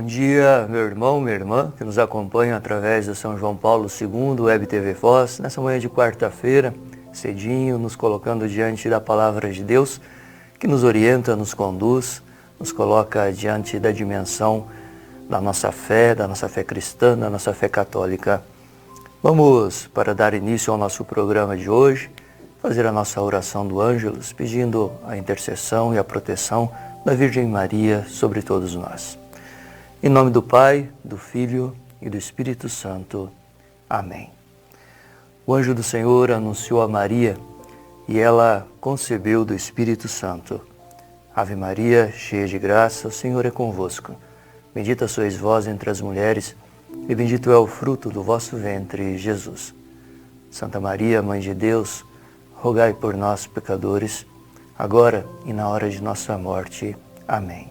Bom dia, meu irmão, minha irmã, que nos acompanham através do São João Paulo II, Web TV Voz, nessa manhã de quarta-feira, cedinho, nos colocando diante da Palavra de Deus, que nos orienta, nos conduz, nos coloca diante da dimensão da nossa fé cristã, da nossa fé católica. Vamos, para dar início ao nosso programa de hoje, fazer a nossa oração do Ângelus, pedindo a intercessão e a proteção da Virgem Maria sobre todos nós. Em nome do Pai, do Filho e do Espírito Santo. Amém. O anjo do Senhor anunciou a Maria e ela concebeu do Espírito Santo. Ave Maria, cheia de graça, o Senhor é convosco. Bendita sois vós entre as mulheres e bendito é o fruto do vosso ventre, Jesus. Santa Maria, Mãe de Deus, rogai por nós, pecadores, agora e na hora de nossa morte. Amém.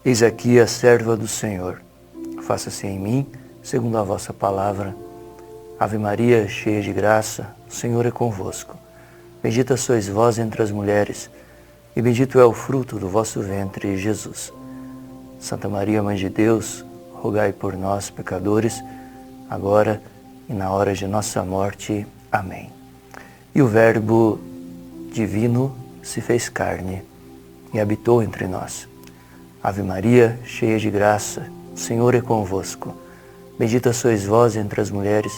Eis aqui a serva do Senhor. Faça-se em mim, segundo a vossa palavra. Ave Maria, cheia de graça, o Senhor é convosco. Bendita sois vós entre as mulheres, e bendito é o fruto do vosso ventre, Jesus. Santa Maria, Mãe de Deus, rogai por nós, pecadores, agora e na hora de nossa morte. Amém. E o Verbo divino se fez carne e habitou entre nós. Ave Maria, cheia de graça, o Senhor é convosco. Bendita sois vós entre as mulheres,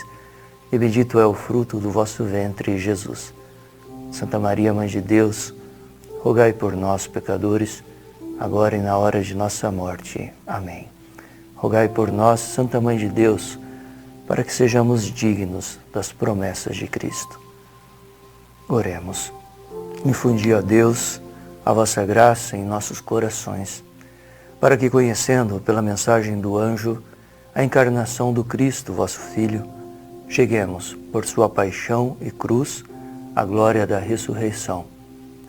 e bendito é o fruto do vosso ventre, Jesus. Santa Maria, Mãe de Deus, rogai por nós, pecadores, agora e na hora de nossa morte. Amém. Rogai por nós, Santa Mãe de Deus, para que sejamos dignos das promessas de Cristo. Oremos. Infundi, ó Deus, a vossa graça em nossos corações, para que, conhecendo pela mensagem do anjo a encarnação do Cristo, vosso Filho, cheguemos, por sua paixão e cruz, à glória da ressurreição.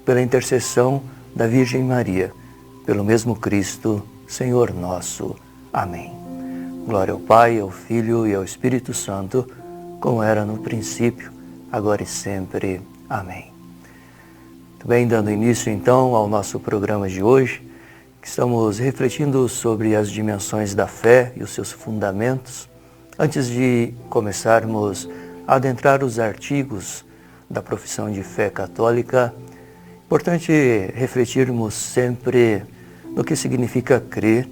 Pela intercessão da Virgem Maria, pelo mesmo Cristo, Senhor nosso. Amém. Glória ao Pai, ao Filho e ao Espírito Santo, como era no princípio, agora e sempre. Amém. Muito bem, dando início então ao nosso programa de hoje, que estamos refletindo sobre as dimensões da fé e os seus fundamentos. Antes de começarmos a adentrar os artigos da profissão de fé católica, é importante refletirmos sempre no que significa crer,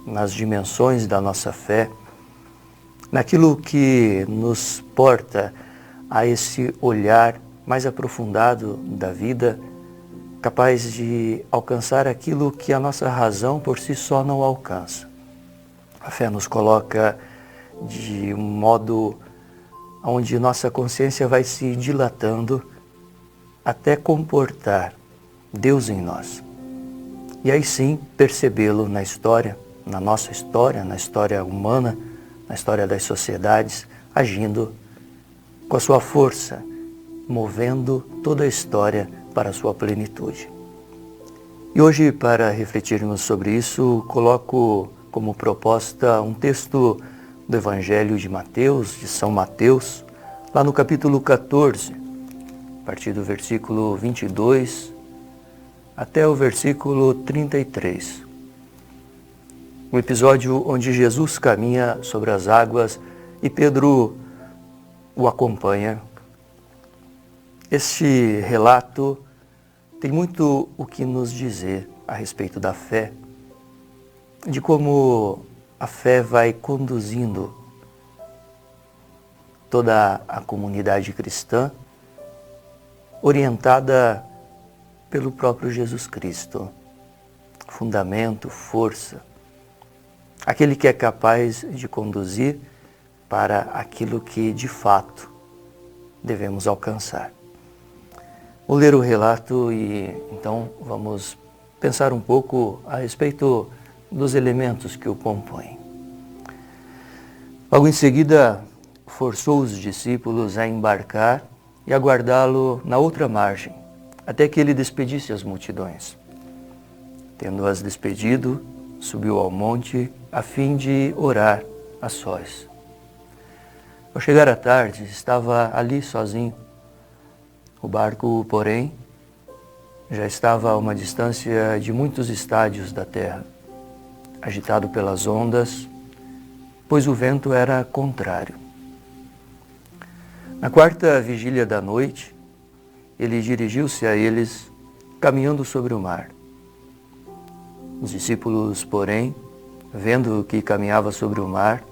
nas dimensões da nossa fé, naquilo que nos porta a esse olhar mais aprofundado da vida, capaz de alcançar aquilo que a nossa razão por si só não alcança. A fé nos coloca de um modo onde nossa consciência vai se dilatando até comportar Deus em nós. E aí sim percebê-lo na história, na nossa história, na história humana, na história das sociedades, agindo com a sua força, movendo toda a história para a sua plenitude. E hoje, para refletirmos sobre isso, coloco como proposta um texto do Evangelho de Mateus, de São Mateus, lá no capítulo 14, a partir do versículo 22 até o versículo 33. Um episódio onde Jesus caminha sobre as águas e Pedro o acompanha. Este relato tem muito o que nos dizer a respeito da fé, de como a fé vai conduzindo toda a comunidade cristã, orientada pelo próprio Jesus Cristo. Fundamento, força, aquele que é capaz de conduzir para aquilo que de fato devemos alcançar. Vou ler o relato e então vamos pensar um pouco a respeito dos elementos que o compõem. Logo em seguida, forçou os discípulos a embarcar e aguardá-lo na outra margem, até que ele despedisse as multidões. Tendo-as despedido, subiu ao monte a fim de orar a sós. Ao chegar à tarde, estava ali sozinho. O barco, porém, já estava a uma distância de muitos estádios da terra. agitado pelas ondas, pois o vento era contrário. Na quarta vigília da noite, ele dirigiu-se a eles, caminhando sobre o mar. Os discípulos, porém, vendo que caminhava sobre o mar,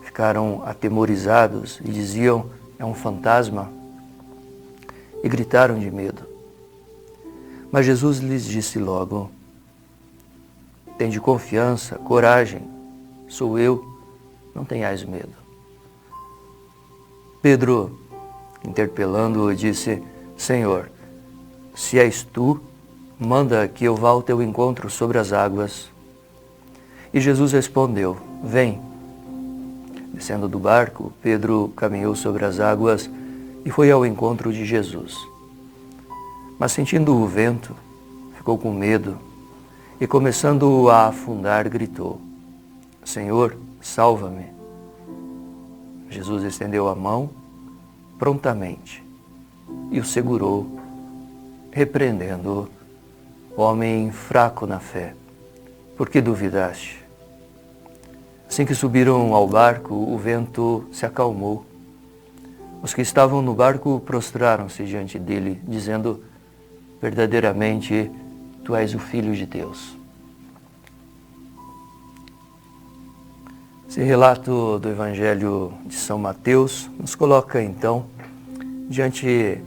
ficaram atemorizados e diziam: é um fantasma, e gritaram de medo. Mas Jesus lhes disse logo: tende confiança, coragem, sou eu, não tenhais medo. Pedro, interpelando-o, disse: Senhor, se és tu, manda que eu vá ao teu encontro sobre as águas. E Jesus respondeu: vem. Descendo do barco, Pedro caminhou sobre as águas e foi ao encontro de Jesus. Mas sentindo o vento, ficou com medo e, começando a afundar, gritou: Senhor, salva-me. Jesus estendeu a mão prontamente e o segurou, repreendendo-o: homem fraco na fé, por que duvidaste? Assim que subiram ao barco, o vento se acalmou. Os que estavam no barco prostraram-se diante dele, dizendo: verdadeiramente, tu és o Filho de Deus. Esse relato do Evangelho de São Mateus nos coloca, então, diante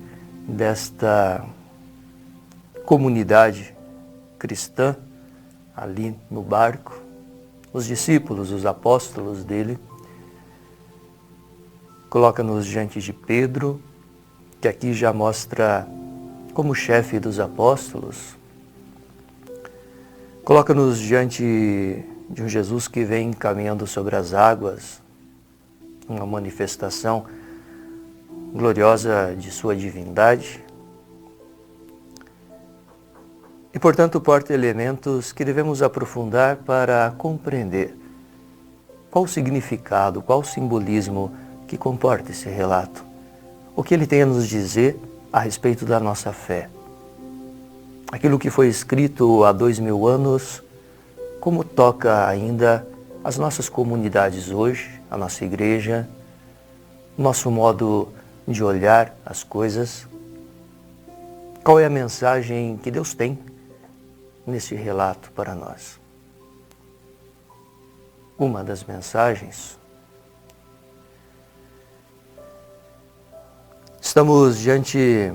desta comunidade cristã, ali no barco, os discípulos, os apóstolos dele, coloca-nos diante de Pedro, que aqui já mostra como chefe dos apóstolos, coloca-nos diante de um Jesus que vem caminhando sobre as águas, uma manifestação gloriosa de sua divindade, e, portanto, porta elementos que devemos aprofundar para compreender qual o significado, qual o simbolismo que comporta esse relato, o que ele tem a nos dizer a respeito da nossa fé. Aquilo que foi escrito há 2000 anos, como toca ainda as nossas comunidades hoje, a nossa igreja, o nosso modo de olhar as coisas. Qual é a mensagem que Deus tem nesse relato para nós? Uma das mensagens: estamos diante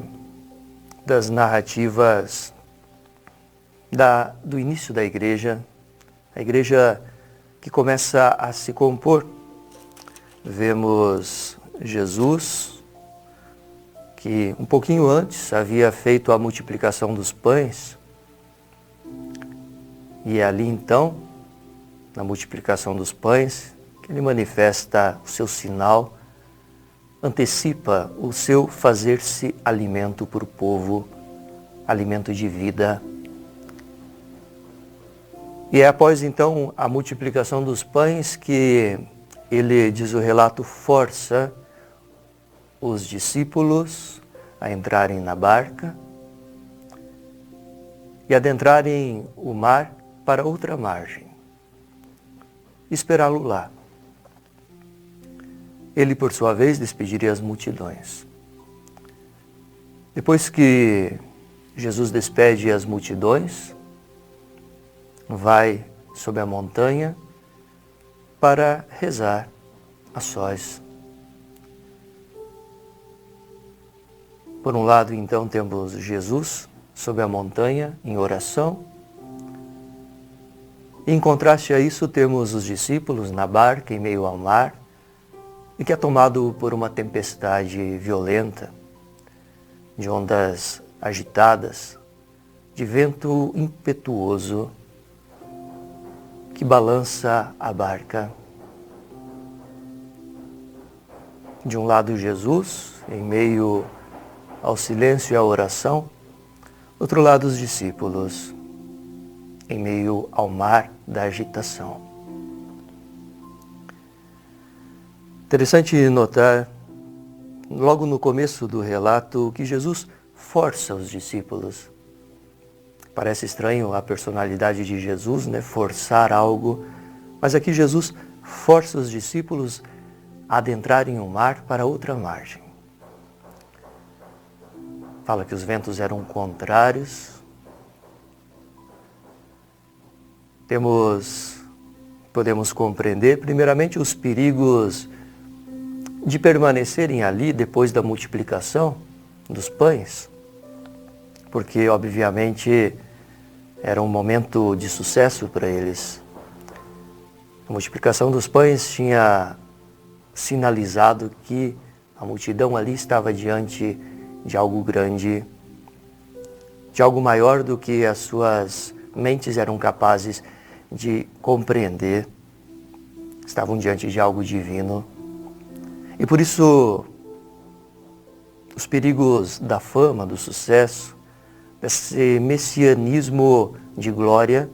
das narrativas do início da igreja, a igreja que começa a se compor. Vemos Jesus, que um pouquinho antes havia feito a multiplicação dos pães, e ali então, na multiplicação dos pães, que ele manifesta o seu sinal, antecipa o seu fazer-se alimento para o povo, alimento de vida. E é após então a multiplicação dos pães que ele, diz o relato, força os discípulos a entrarem na barca e adentrarem o mar para outra margem, esperá-lo lá. Ele, por sua vez, despediria as multidões. Depois que Jesus despede as multidões, vai sobre a montanha para rezar a sós. Por um lado, então, temos Jesus sobre a montanha em oração. Em contraste a isso, temos os discípulos na barca em meio ao mar, e que é tomado por uma tempestade violenta, de ondas agitadas, de vento impetuoso que balança a barca. De um lado, Jesus, em meio ao silêncio e à oração; do outro lado, os discípulos, em meio ao mar da agitação. Interessante notar, logo no começo do relato, que Jesus força os discípulos Parece estranho a personalidade de Jesus, né? Forçar algo, mas aqui Jesus força os discípulos a adentrarem o mar para outra margem. Fala que os ventos eram contrários. Podemos compreender, primeiramente, os perigos de permanecerem ali depois da multiplicação dos pães, porque, obviamente, era um momento de sucesso para eles. A multiplicação dos pães tinha sinalizado que a multidão ali estava diante de algo grande, de algo maior do que as suas mentes eram capazes de compreender. Estavam diante de algo divino. E por isso, os perigos da fama, do sucesso, desse messianismo de glória,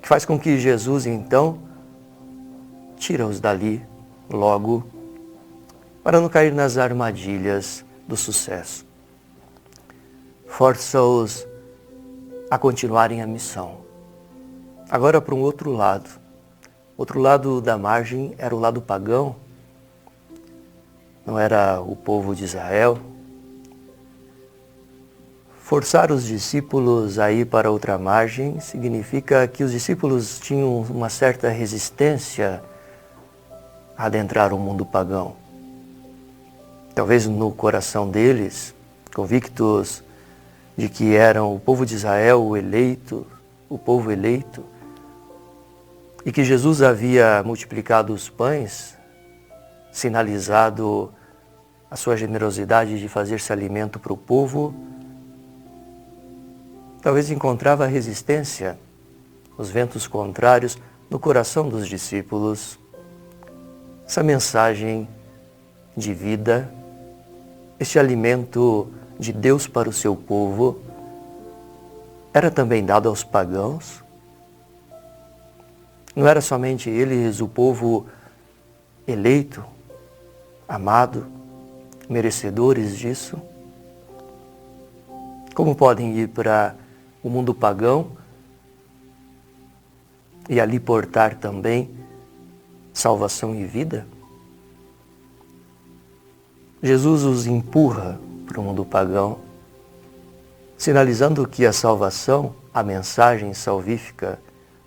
que faz com que Jesus, então, tira-os dali logo, para não cair nas armadilhas do sucesso. Força-os a continuarem a missão. Agora para um outro lado. Outro lado da margem era o lado pagão. Não era o povo de Israel. Forçar os discípulos a ir para outra margem significa que os discípulos tinham uma certa resistência a adentrar o mundo pagão. Talvez no coração deles, convictos de que eram o povo de Israel, o povo eleito, e que Jesus havia multiplicado os pães, sinalizado a sua generosidade de fazer-se alimento para o povo, talvez encontrava resistência, os ventos contrários, no coração dos discípulos. Essa mensagem de vida, este alimento de Deus para o seu povo, era também dado aos pagãos. Não era somente eles, o povo eleito, amado, merecedores disso. Como podem ir para o mundo pagão e ali portar também salvação e vida? Jesus os empurra para o mundo pagão, sinalizando que a salvação, a mensagem salvífica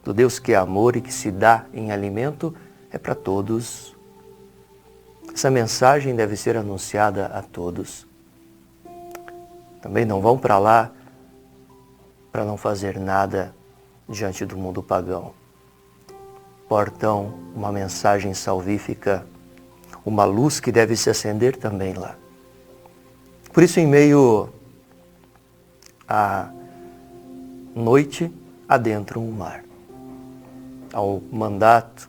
do Deus que é amor e que se dá em alimento, é para todos. Essa mensagem deve ser anunciada a todos. Também não vão para lá para não fazer nada diante do mundo pagão. Portam uma mensagem salvífica, uma luz que deve se acender também lá. Por isso, em meio à noite, adentram o mar. Ao mandato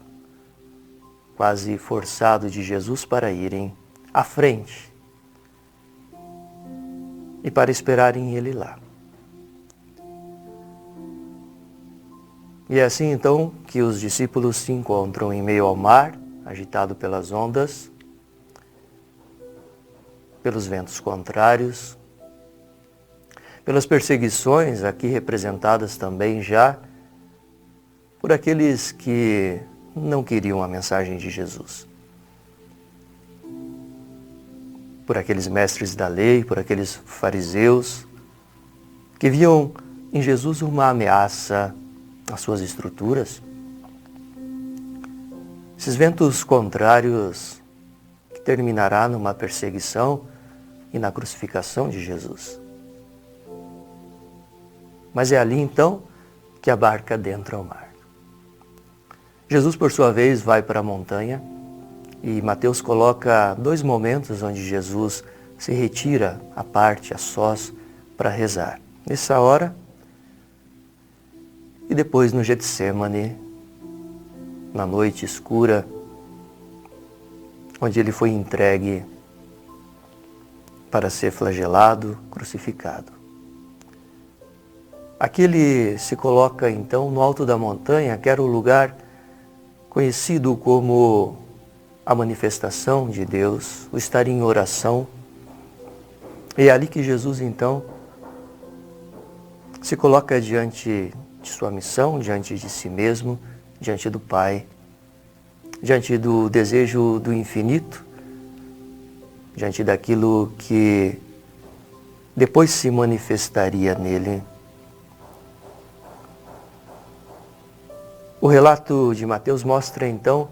quase forçado de Jesus para irem à frente e para esperarem ele lá. E é assim então que os discípulos se encontram em meio ao mar, agitado pelas ondas, pelos ventos contrários, pelas perseguições aqui representadas também já por aqueles que não queriam a mensagem de Jesus. Por aqueles mestres da lei, por aqueles fariseus que viam em Jesus uma ameaça às suas estruturas. Esses ventos contrários que terminará numa perseguição e na crucificação de Jesus. Mas é ali então que a barca adentra ao mar. Jesus, por sua vez, vai para a montanha e Mateus coloca 2 momentos onde Jesus se retira à parte, a sós, para rezar. Nessa hora e depois no Getsêmani, na noite escura, onde ele foi entregue para ser flagelado, crucificado. Aqui ele se coloca então no alto da montanha, que era o lugar conhecido como a manifestação de Deus, o estar em oração. E é ali que Jesus então se coloca diante de sua missão, diante de si mesmo, diante do Pai, diante do desejo do infinito, diante daquilo que depois se manifestaria nele. O relato de Mateus mostra então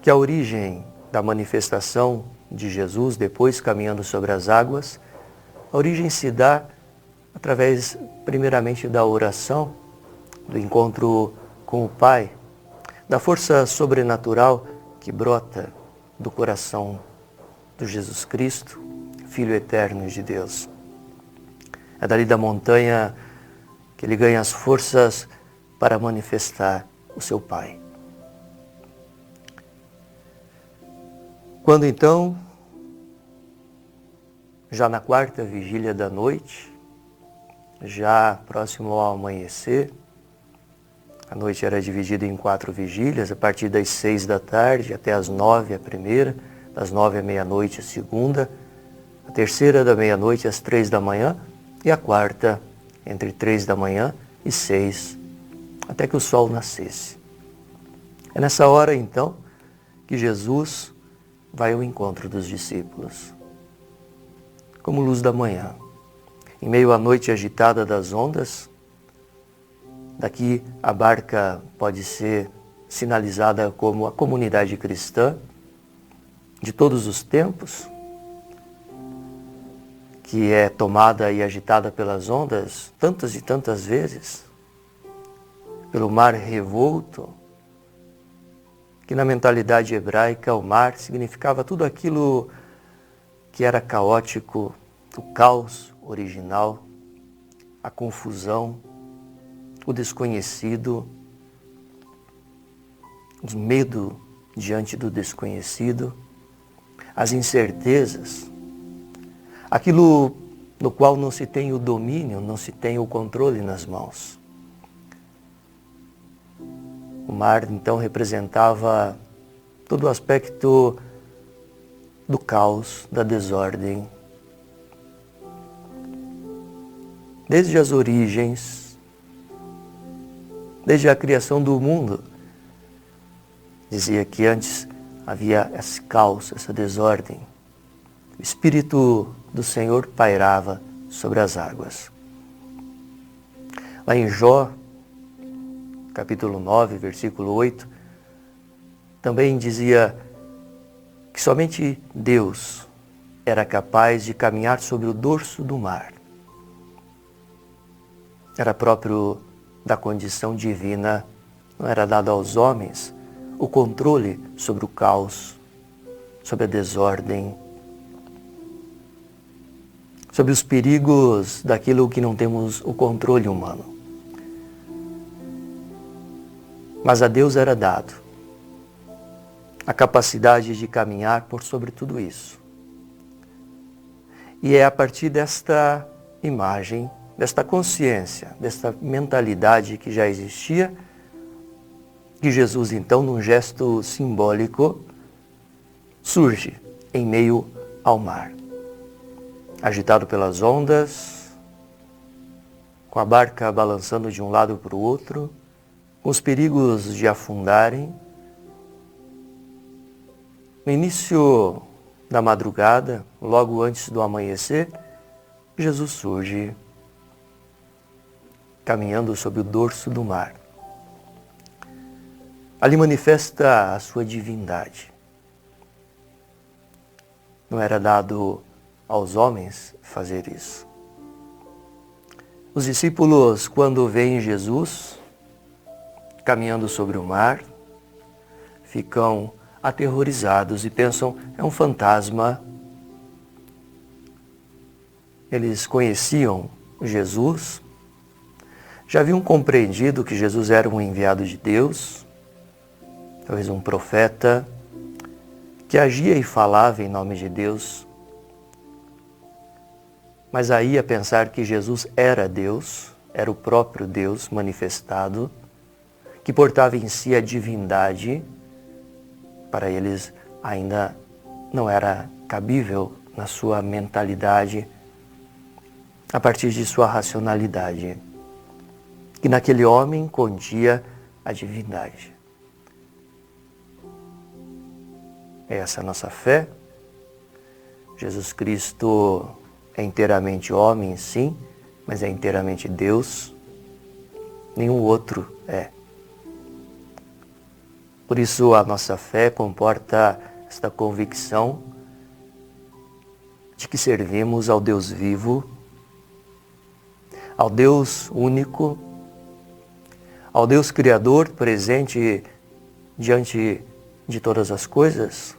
que a origem da manifestação de Jesus, depois caminhando sobre as águas, a origem se dá através, primeiramente, da oração, do encontro com o Pai, da força sobrenatural que brota do coração de Jesus Cristo, Filho eterno de Deus. É dali da montanha que ele ganha as forças para manifestar o seu Pai. Quando então, já na quarta vigília da noite, já próximo ao amanhecer, a noite era dividida em 4 vigílias, a partir das 6 da tarde até as 9 a primeira, das 9 à meia-noite a segunda, a terceira da meia-noite às 3 da manhã e a quarta entre 3 da manhã e 6, até que o sol nascesse. É nessa hora então que Jesus vai ao encontro dos discípulos, como luz da manhã. Em meio à noite agitada das ondas, daqui a barca pode ser sinalizada como a comunidade cristã de todos os tempos, que é tomada e agitada pelas ondas tantas e tantas vezes, pelo mar revolto, que na mentalidade hebraica o mar significava tudo aquilo que era caótico, o caos original, a confusão, o desconhecido, o medo diante do desconhecido, as incertezas, aquilo no qual não se tem o domínio, não se tem o controle nas mãos. O mar então representava todo o aspecto do caos, da desordem. Desde as origens, desde a criação do mundo, dizia que antes havia esse caos, essa desordem. O Espírito do Senhor pairava sobre as águas. Lá em Jó, capítulo 9, versículo 8, também dizia que somente Deus era capaz de caminhar sobre o dorso do mar. Era próprio da condição divina, não era dado aos homens o controle sobre o caos, sobre a desordem, sobre os perigos daquilo que não temos o controle humano. Mas a Deus era dado a capacidade de caminhar por sobre tudo isso. E é a partir desta imagem, desta consciência, desta mentalidade que já existia, que Jesus, então, num gesto simbólico, surge em meio ao mar. Agitado pelas ondas, com a barca balançando de um lado para o outro, com os perigos de afundarem. No início da madrugada, logo antes do amanhecer, Jesus surge caminhando sobre o dorso do mar. Ali manifesta a sua divindade. Não era dado aos homens fazer isso. Os discípulos, quando veem Jesus caminhando sobre o mar, ficam aterrorizados e pensam, é um fantasma. Eles conheciam Jesus, já haviam compreendido que Jesus era um enviado de Deus, talvez um profeta, que agia e falava em nome de Deus. Mas aí a pensar que Jesus era Deus, era o próprio Deus manifestado, que portava em si a divindade, para eles ainda não era cabível na sua mentalidade, a partir de sua racionalidade. que naquele homem continha a divindade. É essa a nossa fé. Jesus Cristo é inteiramente homem, sim, mas é inteiramente Deus. Nenhum outro é. Por isso a nossa fé comporta esta convicção de que servimos ao Deus vivo, ao Deus único, ao Deus Criador presente diante de todas as coisas,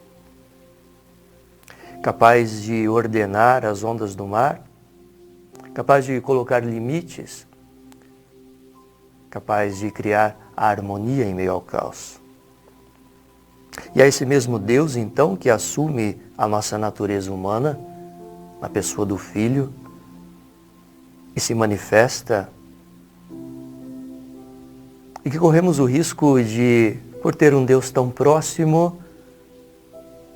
capaz de ordenar as ondas do mar, capaz de colocar limites, capaz de criar a harmonia em meio ao caos. E é esse mesmo Deus, então, que assume a nossa natureza humana, na pessoa do Filho, e se manifesta, e que corremos o risco de, por ter um Deus tão próximo,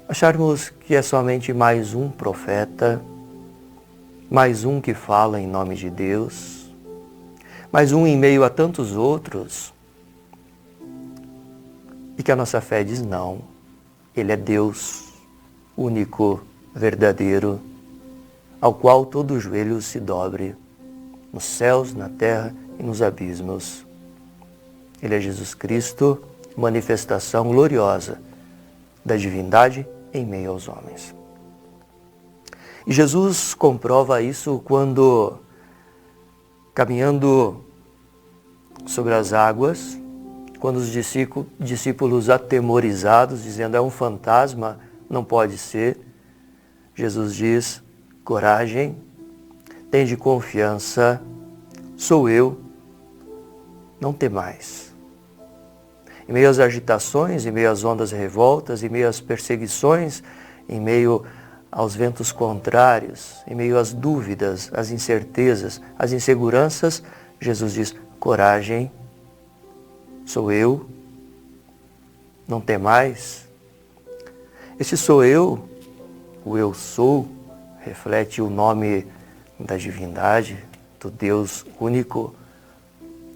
acharmos que é somente mais um profeta, mais um que fala em nome de Deus, mais um em meio a tantos outros, e que a nossa fé diz não, Ele é Deus único, verdadeiro, ao qual todo joelho se dobre, nos céus, na terra e nos abismos. Ele é Jesus Cristo, manifestação gloriosa da divindade em meio aos homens. E Jesus comprova isso quando, caminhando sobre as águas, quando os discípulos atemorizados, dizendo é um fantasma, não pode ser, Jesus diz, coragem, tende confiança, sou eu, não temais. Em meio às agitações, em meio às ondas revoltas, em meio às perseguições, em meio aos ventos contrários, em meio às dúvidas, às incertezas, às inseguranças, Jesus diz, coragem, sou eu, não temais. Esse sou eu, o eu sou, reflete o nome da divindade, do Deus único,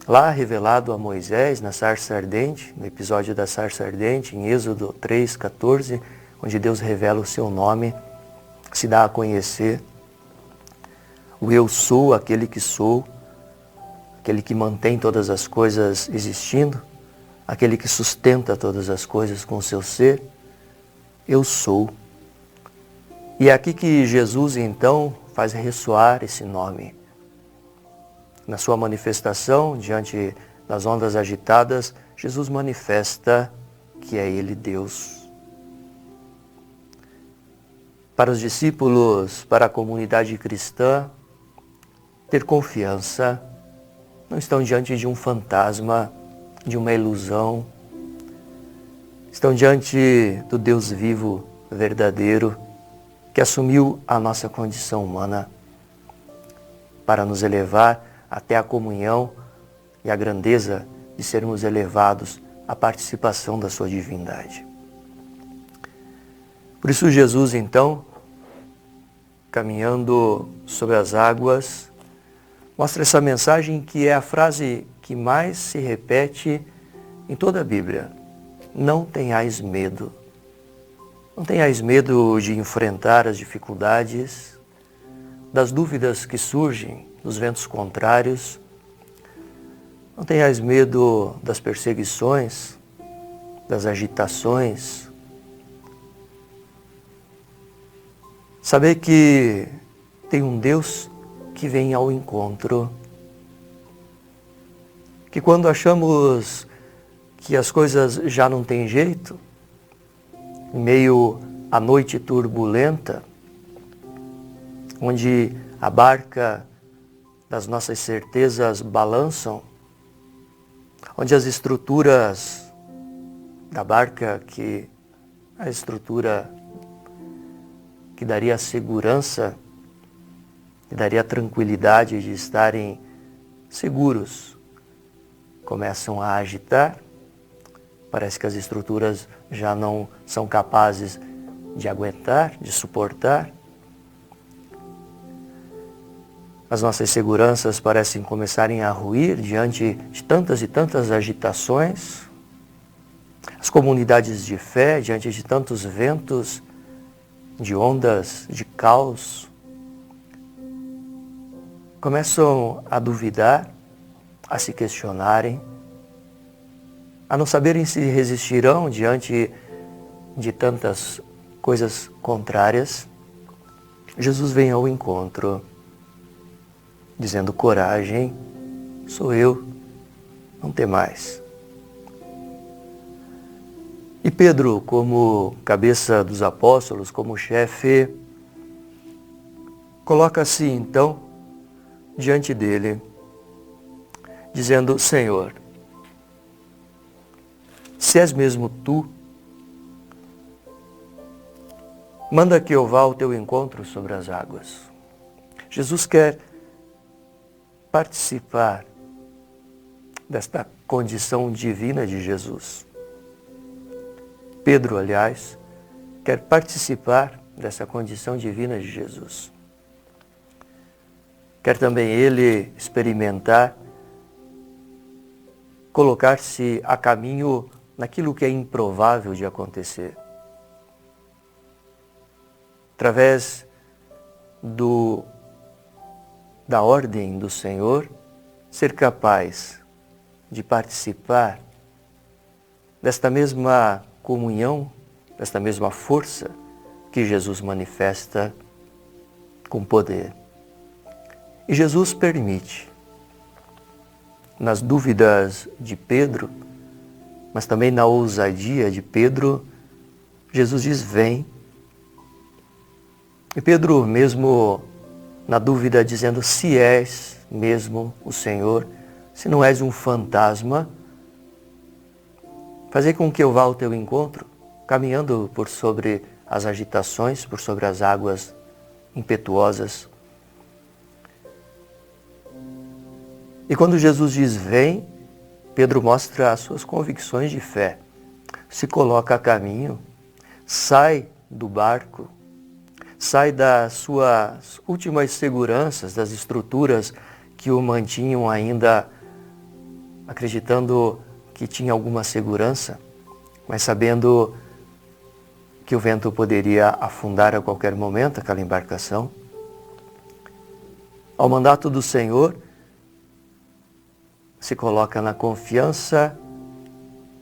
lá revelado a Moisés na sarça ardente, no episódio da sarça ardente, em Êxodo 3:14, onde Deus revela o seu nome, se dá a conhecer. O eu sou, aquele que sou, aquele que mantém todas as coisas existindo, aquele que sustenta todas as coisas com o seu ser, eu sou. E é aqui que Jesus, então, faz ressoar esse nome. Na sua manifestação, diante das ondas agitadas, Jesus manifesta que é Ele Deus. Para os discípulos, para a comunidade cristã, ter confiança, não estão diante de um fantasma, de uma ilusão, estão diante do Deus vivo, verdadeiro, que assumiu a nossa condição humana para nos elevar até a comunhão e a grandeza de sermos elevados à participação da sua divindade. Por isso Jesus, então, caminhando sobre as águas, mostra essa mensagem que é a frase que mais se repete em toda a Bíblia. Não tenhais medo. Não tenhais medo de enfrentar as dificuldades, das dúvidas que surgem, dos ventos contrários. Não tenhais medo das perseguições, das agitações. Saber que tem um Deus que vem ao encontro. Que quando achamos que as coisas já não têm jeito, em meio à noite turbulenta, onde a barca das nossas certezas balançam, onde as estruturas da barca, a estrutura que daria a segurança, que daria a tranquilidade de estarem seguros, começam a agitar, parece que as estruturas já não são capazes de aguentar, de suportar. As nossas seguranças parecem começarem a ruir diante de tantas e tantas agitações. As comunidades de fé, diante de tantos ventos, de ondas, de caos, começam a duvidar, a se questionarem, a não saberem se resistirão diante de tantas coisas contrárias. Jesus vem ao encontro, dizendo: coragem, sou eu, não temais. E Pedro, como cabeça dos apóstolos, como chefe, coloca-se então diante dele, dizendo: Senhor, se és mesmo tu, manda que eu vá ao teu encontro sobre as águas. Jesus quer participar desta condição divina de Jesus. Pedro, aliás, quer participar dessa condição divina de Jesus. Quer também ele experimentar, colocar-se a caminho naquilo que é improvável de acontecer. Através da ordem do Senhor, ser capaz de participar desta mesma comunhão, desta mesma força que Jesus manifesta com poder. E Jesus permite, nas dúvidas de Pedro, mas também na ousadia de Pedro, Jesus diz: vem. E Pedro, mesmo na dúvida, dizendo: se és mesmo o Senhor, se não és um fantasma, fazer com que eu vá ao teu encontro, caminhando por sobre as agitações, por sobre as águas impetuosas. E quando Jesus diz vem, Pedro mostra as suas convicções de fé. Se coloca a caminho, sai do barco, sai das suas últimas seguranças, das estruturas que o mantinham ainda acreditando que tinha alguma segurança, mas sabendo que o vento poderia afundar a qualquer momento aquela embarcação. Ao mandato do Senhor, se coloca na confiança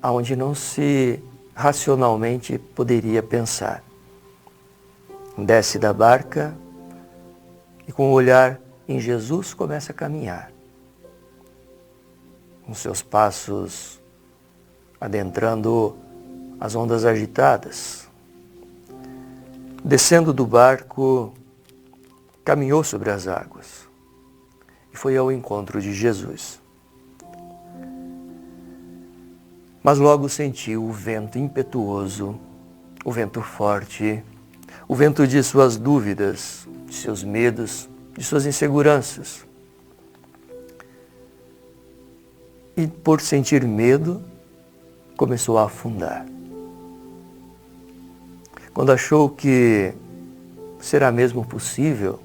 aonde não se racionalmente poderia pensar. Desce da barca e com o olhar em Jesus começa a caminhar. Com seus passos adentrando as ondas agitadas. Descendo do barco, caminhou sobre as águas e foi ao encontro de Jesus. Mas logo sentiu o vento impetuoso, o vento forte, o vento de suas dúvidas, de seus medos, de suas inseguranças. E por sentir medo, começou a afundar. Quando achou que será mesmo possível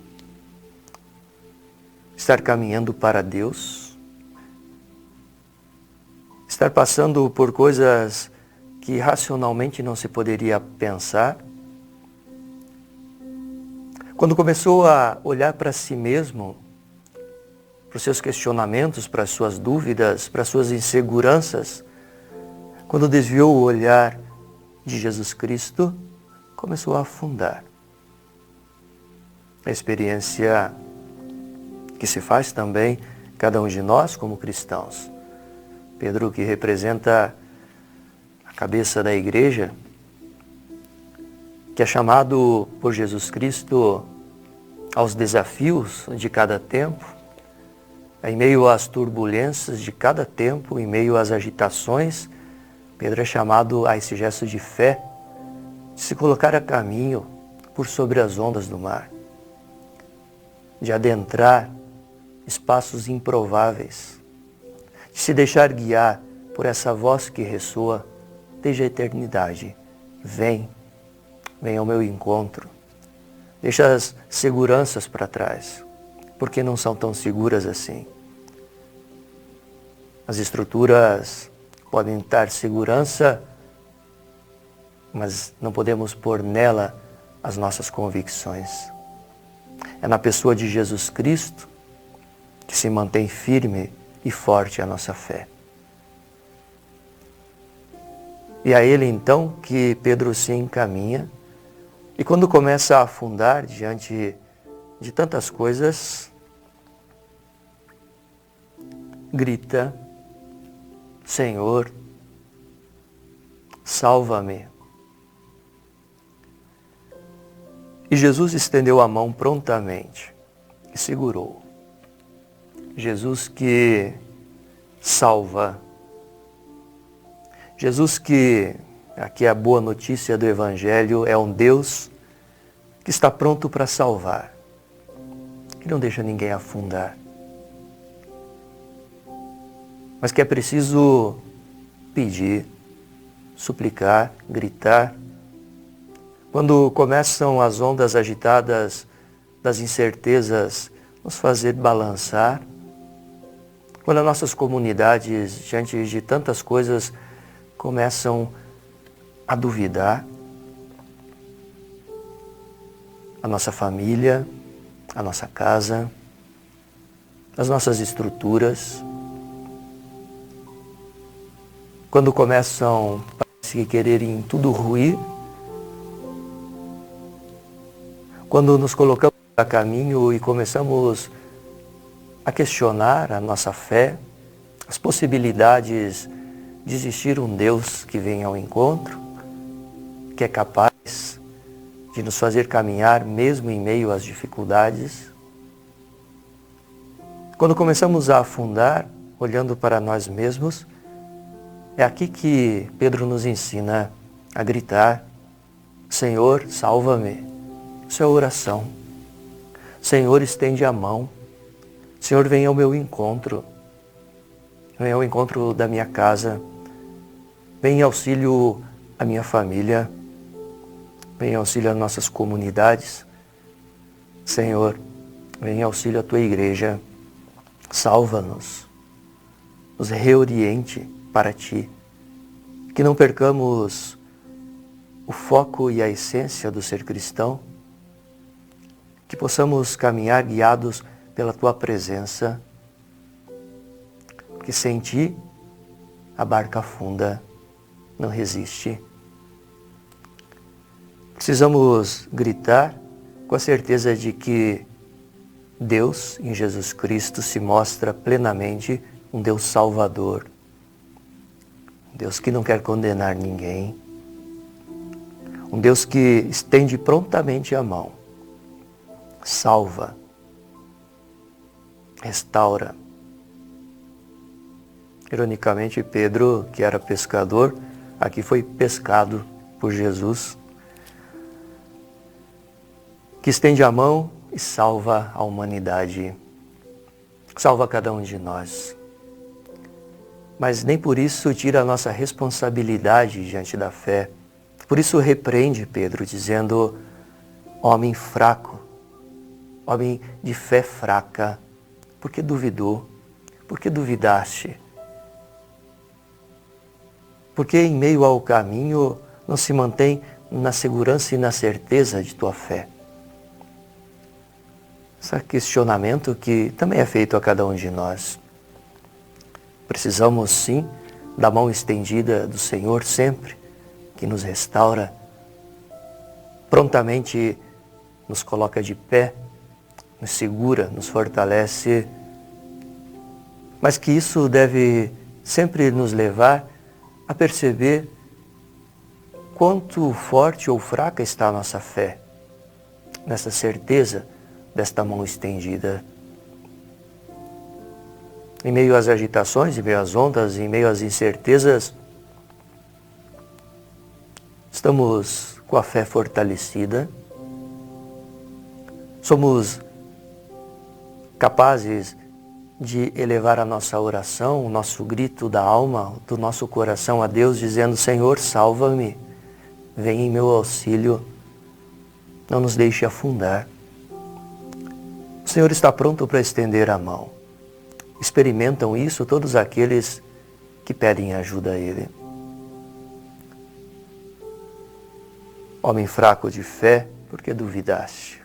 estar caminhando para Deus, estar passando por coisas que racionalmente não se poderia pensar, quando começou a olhar para si mesmo, para os seus questionamentos, para as suas dúvidas, para as suas inseguranças, quando desviou o olhar de Jesus Cristo, começou a afundar. A experiência que se faz também cada um de nós como cristãos. Pedro, que representa a cabeça da igreja, que é chamado por Jesus Cristo aos desafios de cada tempo, em meio às turbulências de cada tempo, em meio às agitações, Pedro é chamado a esse gesto de fé, de se colocar a caminho por sobre as ondas do mar, de adentrar espaços improváveis, de se deixar guiar por essa voz que ressoa desde a eternidade. Vem ao meu encontro. Deixa as seguranças para trás. porque não são tão seguras assim. As estruturas podem dar segurança, mas não podemos pôr nela as nossas convicções. É na pessoa de Jesus Cristo que se mantém firme e forte a nossa fé. E a Ele então que Pedro se encaminha, e quando começa a afundar diante de tantas coisas, grita: Senhor, salva-me. E Jesus estendeu a mão prontamente e segurou. Jesus que salva. Jesus que, aqui é a boa notícia do Evangelho, é um Deus que está pronto para salvar, que não deixa ninguém afundar, mas que é preciso pedir, suplicar, gritar. Quando começam as ondas agitadas das incertezas nos fazer balançar, quando as nossas comunidades, diante de tantas coisas, começam a duvidar, a nossa família, a nossa casa, as nossas estruturas, quando começam a quererem tudo ruir, quando nos colocamos a caminho e começamos a questionar a nossa fé, as possibilidades de existir um Deus que vem ao encontro, que é capaz de nos fazer caminhar mesmo em meio às dificuldades. Quando começamos a afundar, olhando para nós mesmos, é aqui que Pedro nos ensina a gritar: Senhor, salva-me. Isso é oração. Senhor, estende a mão. Senhor, vem ao meu encontro. Vem ao encontro da minha casa. Vem em auxílio à minha família. Vem em auxílio às nossas comunidades. Senhor, vem em auxílio à tua igreja. Salva-nos. Nos reoriente para ti. Que não percamos o foco e a essência do ser cristão. Que possamos caminhar guiados pela tua presença. Porque sem ti a barca afunda, não resiste. Precisamos gritar com a certeza de que Deus, em Jesus Cristo, se mostra plenamente um Deus salvador. Um Deus que não quer condenar ninguém. Um Deus que estende prontamente a mão. Salva. Restaura. Ironicamente, Pedro, que era pescador, aqui foi pescado por Jesus, que estende a mão e salva a humanidade, salva cada um de nós. Mas nem por isso tira a nossa responsabilidade diante da fé. Por isso repreende Pedro, dizendo: homem fraco, homem de fé fraca, por que duvidou? Por que duvidaste? Porque em meio ao caminho não se mantém na segurança e na certeza de tua fé? Esse questionamento que também é feito a cada um de nós. Precisamos sim da mão estendida do Senhor sempre, que nos restaura, prontamente nos coloca de pé, nos segura, nos fortalece, mas que isso deve sempre nos levar a perceber quanto forte ou fraca está a nossa fé, nessa certeza desta mão estendida. Em meio às agitações, em meio às ondas, em meio às incertezas, estamos com a fé fortalecida, somos capazes de elevar a nossa oração, o nosso grito da alma, do nosso coração a Deus, dizendo: Senhor, salva-me, vem em meu auxílio, não nos deixe afundar. Senhor está pronto para estender a mão. Experimentam isso todos aqueles que pedem ajuda a Ele. Homem fraco de fé, por que duvidaste?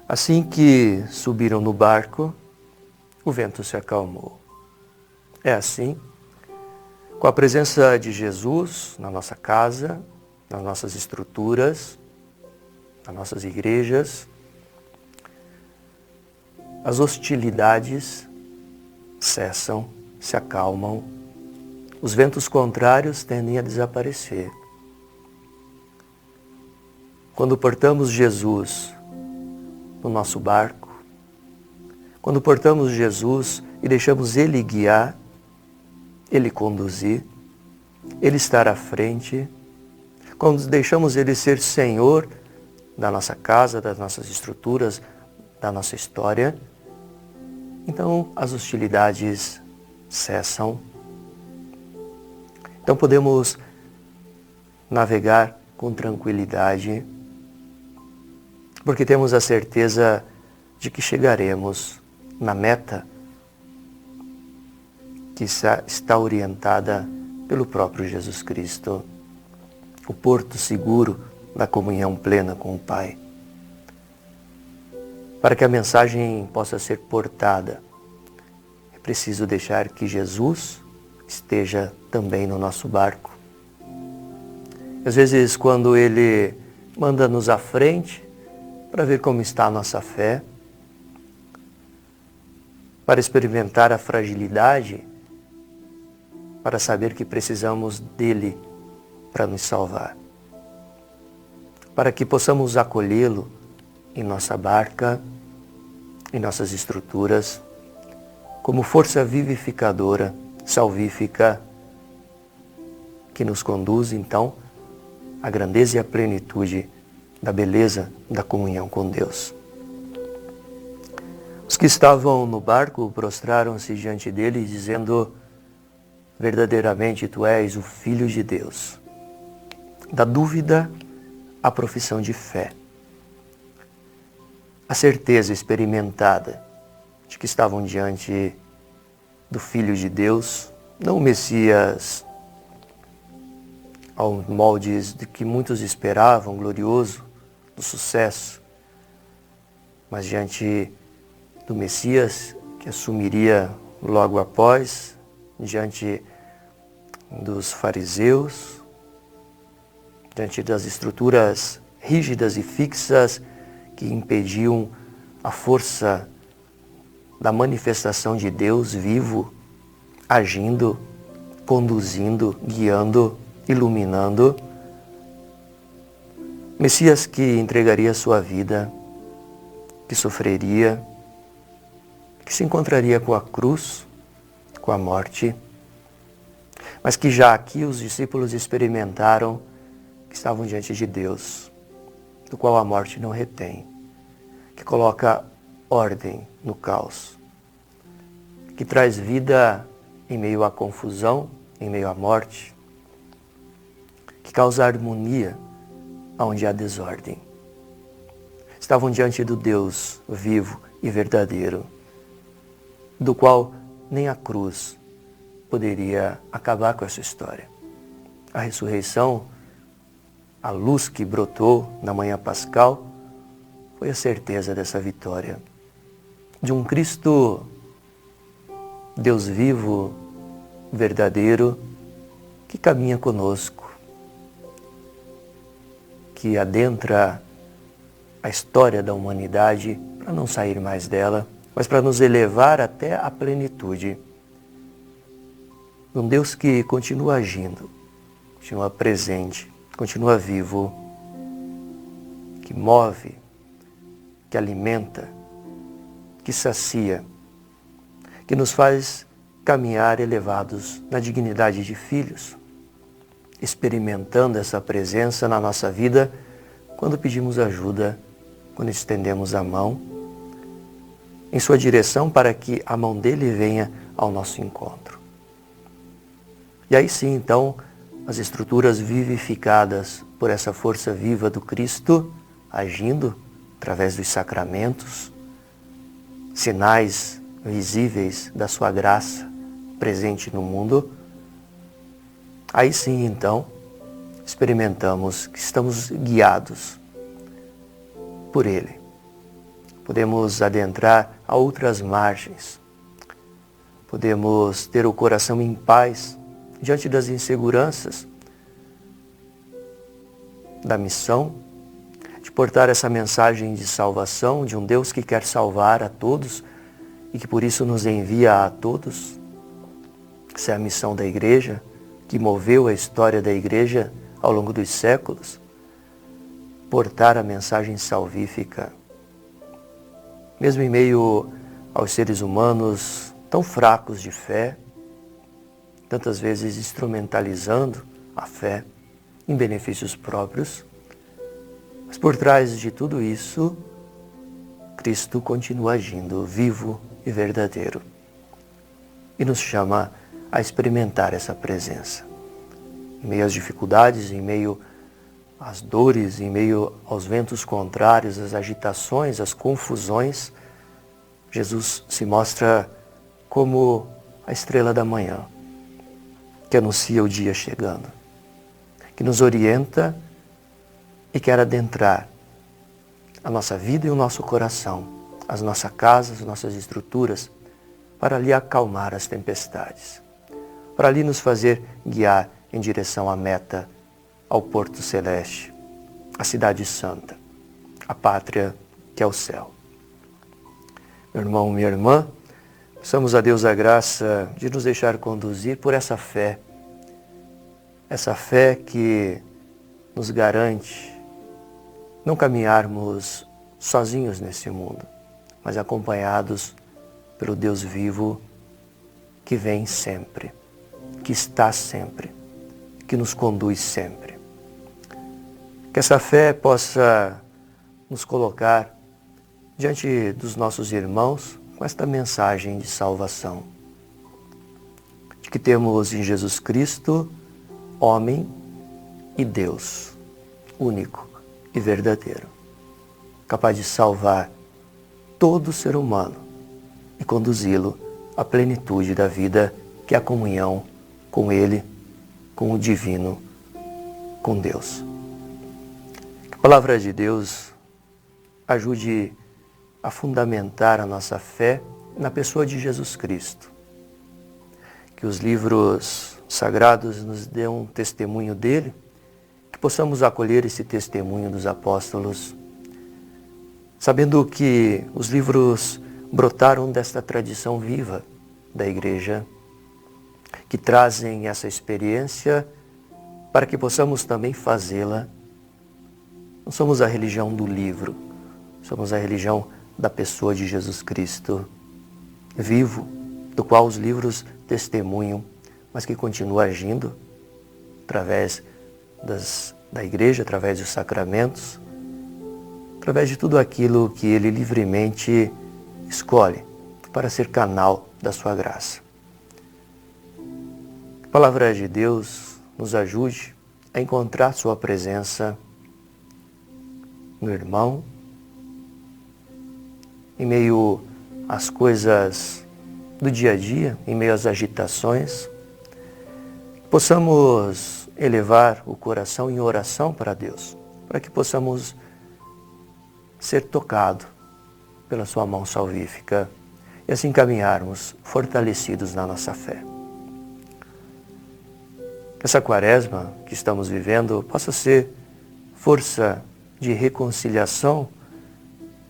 Assim que subiram no barco, o vento se acalmou. É assim, com a presença de Jesus na nossa casa, nas nossas estruturas, nas nossas igrejas, as hostilidades cessam, se acalmam, os ventos contrários tendem a desaparecer. Quando portamos Jesus no nosso barco, quando portamos Jesus e deixamos Ele guiar, Ele conduzir, Ele estar à frente, quando deixamos Ele ser Senhor da nossa casa, das nossas estruturas, da nossa história, então as hostilidades cessam. Então podemos navegar com tranquilidade, porque temos a certeza de que chegaremos na meta que está orientada pelo próprio Jesus Cristo, o porto seguro da comunhão plena com o Pai. Para que a mensagem possa ser portada, é preciso deixar que Jesus esteja também no nosso barco. Às vezes, quando Ele manda-nos à frente, para ver como está a nossa fé, para experimentar a fragilidade, para saber que precisamos dEle para nos salvar, para que possamos acolhê-lo em nossa barca, em nossas estruturas, como força vivificadora, salvífica, que nos conduz, então, à grandeza e à plenitude da beleza da comunhão com Deus. Os que estavam no barco prostraram-se diante dele, dizendo: verdadeiramente tu és o Filho de Deus. Da dúvida à profissão de fé. A certeza experimentada de que estavam diante do Filho de Deus, não o Messias aos moldes de que muitos esperavam, glorioso, do sucesso, mas diante do Messias que assumiria logo após, diante dos fariseus, diante das estruturas rígidas e fixas que impediam a força da manifestação de Deus vivo, agindo, conduzindo, guiando, iluminando. Messias que entregaria sua vida, que sofreria, que se encontraria com a cruz, com a morte, mas que já aqui os discípulos experimentaram que estavam diante de Deus, do qual a morte não retém, que coloca ordem no caos, que traz vida em meio à confusão, em meio à morte, que causa harmonia onde há desordem. Estavam diante do Deus vivo e verdadeiro, do qual nem a cruz poderia acabar com essa história. A ressurreição, a luz que brotou na manhã pascal, foi a certeza dessa vitória. De um Cristo, Deus vivo, verdadeiro, que caminha conosco, que adentra a história da humanidade para não sair mais dela, mas para nos elevar até a plenitude. Um Deus que continua agindo, continua presente, continua vivo, que move, que alimenta, que sacia, que nos faz caminhar elevados na dignidade de filhos, experimentando essa presença na nossa vida quando pedimos ajuda, quando estendemos a mão em sua direção para que a mão dele venha ao nosso encontro. E aí sim, então, as estruturas vivificadas por essa força viva do Cristo, agindo, através dos sacramentos, sinais visíveis da sua graça presente no mundo, aí sim, então, experimentamos que estamos guiados por Ele. Podemos adentrar a outras margens. Podemos ter o coração em paz diante das inseguranças da missão, de portar essa mensagem de salvação de um Deus que quer salvar a todos e que por isso nos envia a todos. Essa é a missão da Igreja, que moveu a história da Igreja ao longo dos séculos. Portar a mensagem salvífica, mesmo em meio aos seres humanos tão fracos de fé, tantas vezes instrumentalizando a fé em benefícios próprios. Mas por trás de tudo isso, Cristo continua agindo vivo e verdadeiro e nos chama a experimentar essa presença. Em meio às dificuldades, em meio às dores, em meio aos ventos contrários, às agitações, às confusões, Jesus se mostra como a estrela da manhã, que anuncia o dia chegando, que nos orienta e quer adentrar a nossa vida e o nosso coração, as nossas casas, as nossas estruturas, para ali acalmar as tempestades, para ali nos fazer guiar em direção à meta, ao Porto Celeste, a Cidade Santa, a pátria que é o céu. Meu irmão, minha irmã, peçamos a Deus a graça de nos deixar conduzir por essa fé que nos garante não caminharmos sozinhos nesse mundo, mas acompanhados pelo Deus vivo que vem sempre, que está sempre, que nos conduz sempre. Que essa fé possa nos colocar diante dos nossos irmãos com esta mensagem de salvação, de que temos em Jesus Cristo homem e Deus, único e verdadeiro, capaz de salvar todo ser humano e conduzi-lo à plenitude da vida, que é a comunhão com Ele, com o divino, com Deus. Que a palavra de Deus ajude a fundamentar a nossa fé na pessoa de Jesus Cristo. Que os livros sagrados nos dêem um testemunho dele, que possamos acolher esse testemunho dos apóstolos, sabendo que os livros brotaram desta tradição viva da Igreja, que trazem essa experiência para que possamos também fazê-la. Não somos a religião do livro, somos a religião da pessoa de Jesus Cristo, vivo, do qual os livros testemunham, mas que continua agindo através da Igreja, através dos sacramentos, através de tudo aquilo que Ele livremente escolhe para ser canal da sua graça. Que a palavra de Deus nos ajude a encontrar sua presença no irmão, em meio às coisas do dia a dia, em meio às agitações. Possamos elevar o coração em oração para Deus, para que possamos ser tocados pela sua mão salvífica e assim caminharmos fortalecidos na nossa fé. Que essa quaresma que estamos vivendo possa ser força de reconciliação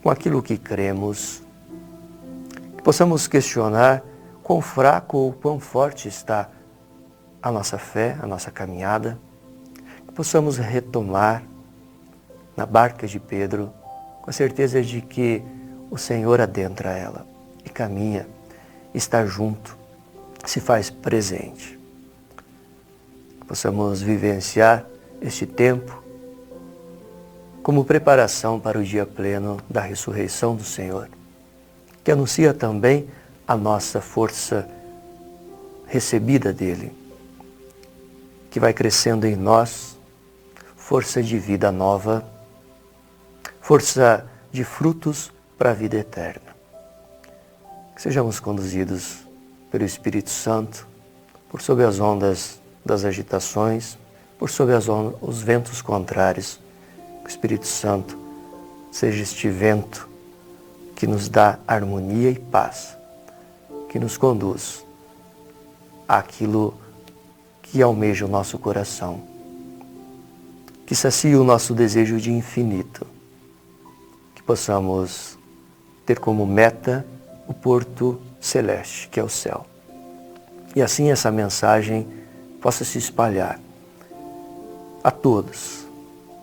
com aquilo que cremos, que possamos questionar quão fraco ou quão forte está a nossa fé, a nossa caminhada, que possamos retomar na barca de Pedro com a certeza de que o Senhor adentra ela e caminha, está junto, se faz presente. Que possamos vivenciar este tempo como preparação para o dia pleno da ressurreição do Senhor, que anuncia também a nossa força recebida dele, que vai crescendo em nós força de vida nova, força de frutos para a vida eterna. Que sejamos conduzidos pelo Espírito Santo, por sob as ondas das agitações, por sob os ventos contrários. Que o Espírito Santo seja este vento que nos dá harmonia e paz, que nos conduz àquilo que almeja o nosso coração, que sacie o nosso desejo de infinito, que possamos ter como meta o porto celeste, que é o céu. E assim essa mensagem possa se espalhar a todos,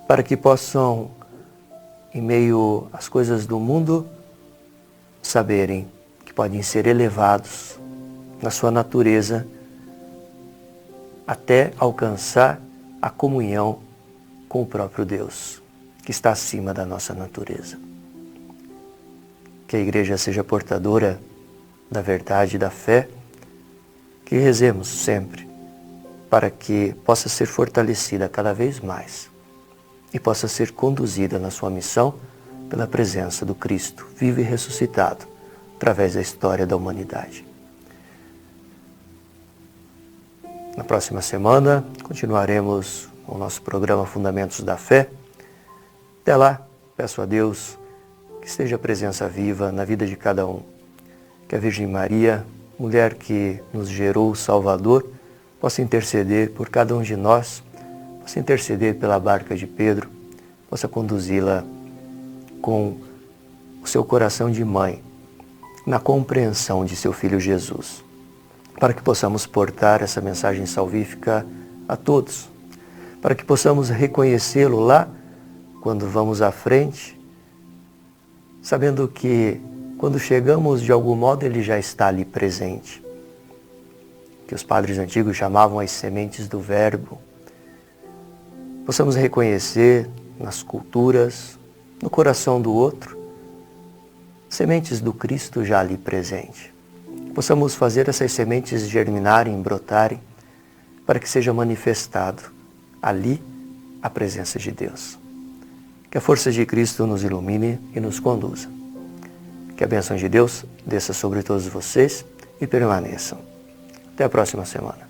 para que possam, em meio às coisas do mundo, saberem que podem ser elevados na sua natureza até alcançar a comunhão com o próprio Deus, que está acima da nossa natureza. Que a Igreja seja portadora da verdade e da fé, que rezemos sempre para que possa ser fortalecida cada vez mais e possa ser conduzida na sua missão pela presença do Cristo vivo e ressuscitado através da história da humanidade. Na próxima semana continuaremos o nosso programa Fundamentos da Fé. Até lá, peço a Deus que esteja a presença viva na vida de cada um. Que a Virgem Maria, mulher que nos gerou o Salvador, possa interceder por cada um de nós, possa interceder pela barca de Pedro, possa conduzi-la com o seu coração de mãe, na compreensão de seu Filho Jesus, para que possamos portar essa mensagem salvífica a todos, para que possamos reconhecê-lo lá, quando vamos à frente, sabendo que quando chegamos, de algum modo, ele já está ali presente. Que os padres antigos chamavam as sementes do Verbo. Possamos reconhecer nas culturas, no coração do outro, sementes do Cristo já ali presente. Possamos fazer essas sementes germinarem, brotarem, para que seja manifestado ali a presença de Deus. Que a força de Cristo nos ilumine e nos conduza. Que a bênção de Deus desça sobre todos vocês e permaneçam. Até a próxima semana.